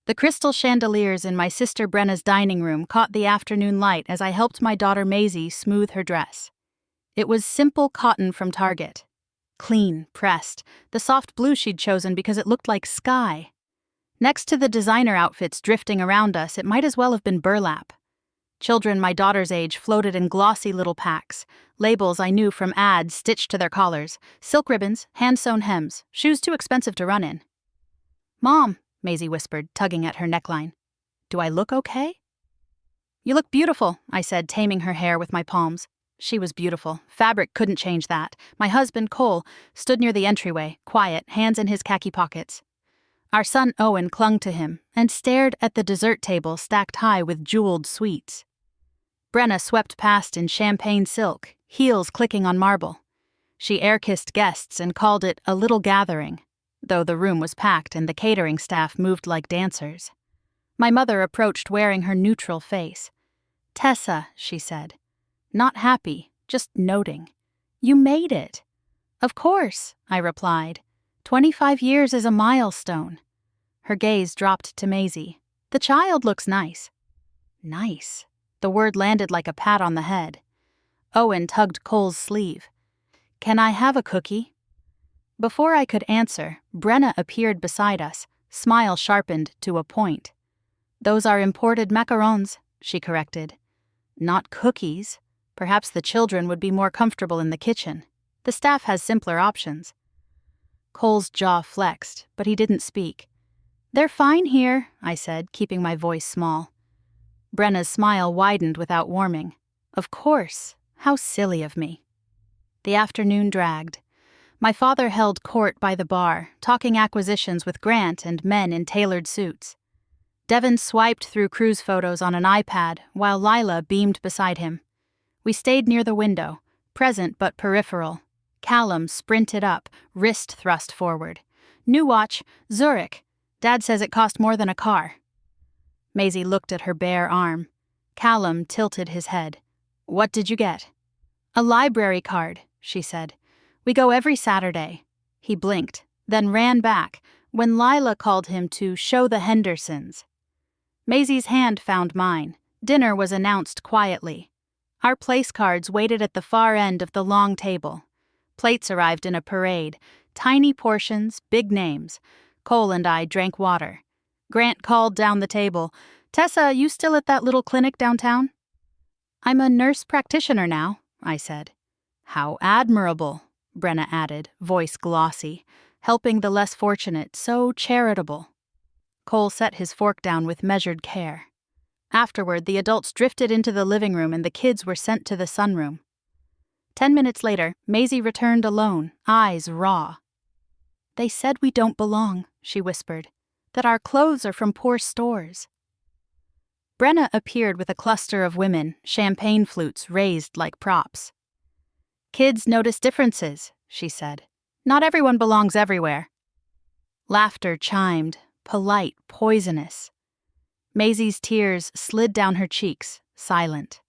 The crystal chandeliers in my sister Brena's dining room caught the afternoon light as I helped my daughter Maisie smooth her dress. It was simple cotton from Target. Clean, pressed, the soft blue she'd chosen because it looked like sky. Next to the designer outfits drifting around us, it might as well have been burlap. Children my daughter's age floated in glossy little packs, labels I knew from ads stitched to their collars, silk ribbons, hand-sewn hems, shoes too expensive to run in. "Mom," Maisie whispered, tugging at her neckline. "Do I look okay?" "You look beautiful," I said, taming her hair with my palms. She was beautiful. Fabric couldn't change that. My husband, Cole, stood near the entryway, quiet, hands in his khaki pockets. Our son Owen clung to him and stared at the dessert table stacked high with jeweled sweets. Brena swept past in champagne silk, heels clicking on marble. She air-kissed guests and called it a little gathering, though the room was packed and the catering staff moved like dancers. My mother approached wearing her neutral face. "Tessa," she said. Not happy, just noting. "You made it." "Of course," I replied. 25 years is a milestone." Her gaze dropped to Maisie. "The child looks nice." Nice. The word landed like a pat on the head. Owen tugged Cole's sleeve. "Can I have a cookie?" Before I could answer, Brena appeared beside us, smile sharpened to a point. "Those are imported macarons," she corrected. "Not cookies. Perhaps the children would be more comfortable in the kitchen. The staff has simpler options." Cole's jaw flexed, but he didn't speak. "They're fine here," I said, keeping my voice small. Brena's smile widened without warming. "Of course. How silly of me." The afternoon dragged. My father held court by the bar, talking acquisitions with Grant and men in tailored suits. Devin swiped through cruise photos on an iPad, while Lila beamed beside him. We stayed near the window, present but peripheral. Callum sprinted up, wrist thrust forward. "New watch, Zurich. Dad says it cost more than a car." Maisie looked at her bare arm. Callum tilted his head. "What did you get?" "A library card," she said. "We go every Saturday." He blinked, then ran back when Lila called him to show the Hendersons. Maisie's hand found mine. Dinner was announced quietly. Our place cards waited at the far end of the long table. Plates arrived in a parade, tiny portions, big names. Cole and I drank water. Grant called down the table, "Tessa, you still at that little clinic downtown?" "I'm a nurse practitioner now," I said. "How admirable," Brena added, voice glossy. "Helping the less fortunate, so charitable." Cole set his fork down with measured care. Afterward, the adults drifted into the living room and the kids were sent to the sunroom. 10 minutes later, Maisie returned alone, eyes raw. "They said we don't belong," she whispered, "that our clothes are from poor stores." Brena appeared with a cluster of women, champagne flutes raised like props. "Kids notice differences," she said. "Not everyone belongs everywhere." Laughter chimed, polite, poisonous. Maisie's tears slid down her cheeks, silent.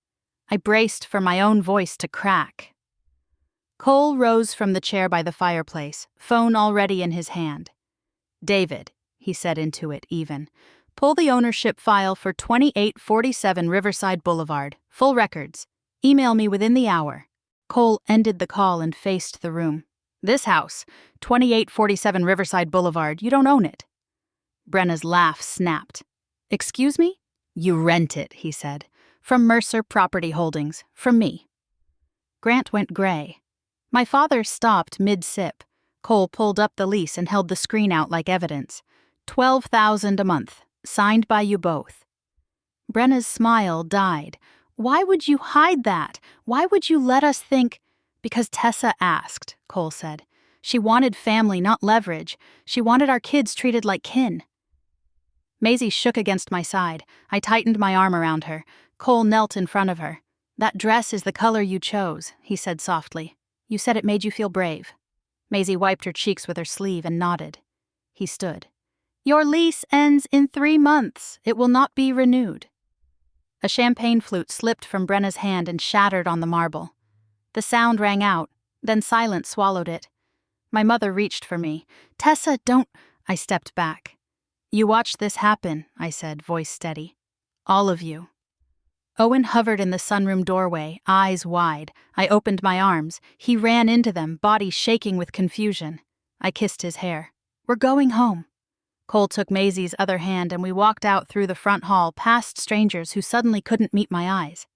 I braced for my own voice to crack. Cole rose from the chair by the fireplace, phone already in his hand. "David," he said into it, even, "pull the ownership file for 2847 Riverside Boulevard, full records. Email me within the hour." Cole ended the call and faced the room. "This house, 2847 Riverside Boulevard, you don't own it." Brena's laugh snapped. "Excuse me?" "You rent it," he said. "From Mercer Property Holdings, from me." Grant went gray. My father stopped mid-sip. Cole pulled up the lease and held the screen out like evidence. $12,000 a month, signed by you both. Brena's smile died. "Why would you hide that? Why would you let us think—" "Because Tessa asked," Cole said. "She wanted family, not leverage. She wanted our kids treated like kin." Maisie shook against my side. I tightened my arm around her. Cole knelt in front of her. "That dress is the color you chose," he said softly. "You said it made you feel brave." Maisie wiped her cheeks with her sleeve and nodded. He stood. "Your lease ends in 3 months. It will not be renewed." A champagne flute slipped from Brena's hand and shattered on the marble. The sound rang out, then silence swallowed it. My mother reached for me. "Tessa, don't—" I stepped back. You watched this happen, I said, voice steady. All of you. Owen hovered in the sunroom doorway, eyes wide. I opened my arms. He ran into them, body shaking with confusion. I kissed his hair. We're going home. Cole took Maisie's other hand and we walked out through the front hall past strangers who suddenly couldn't meet my eyes.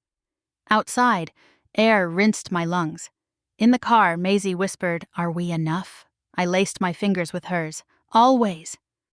Outside, air rinsed my lungs. In the car, Maisie whispered, "Are we enough?" I laced my fingers with hers. Always.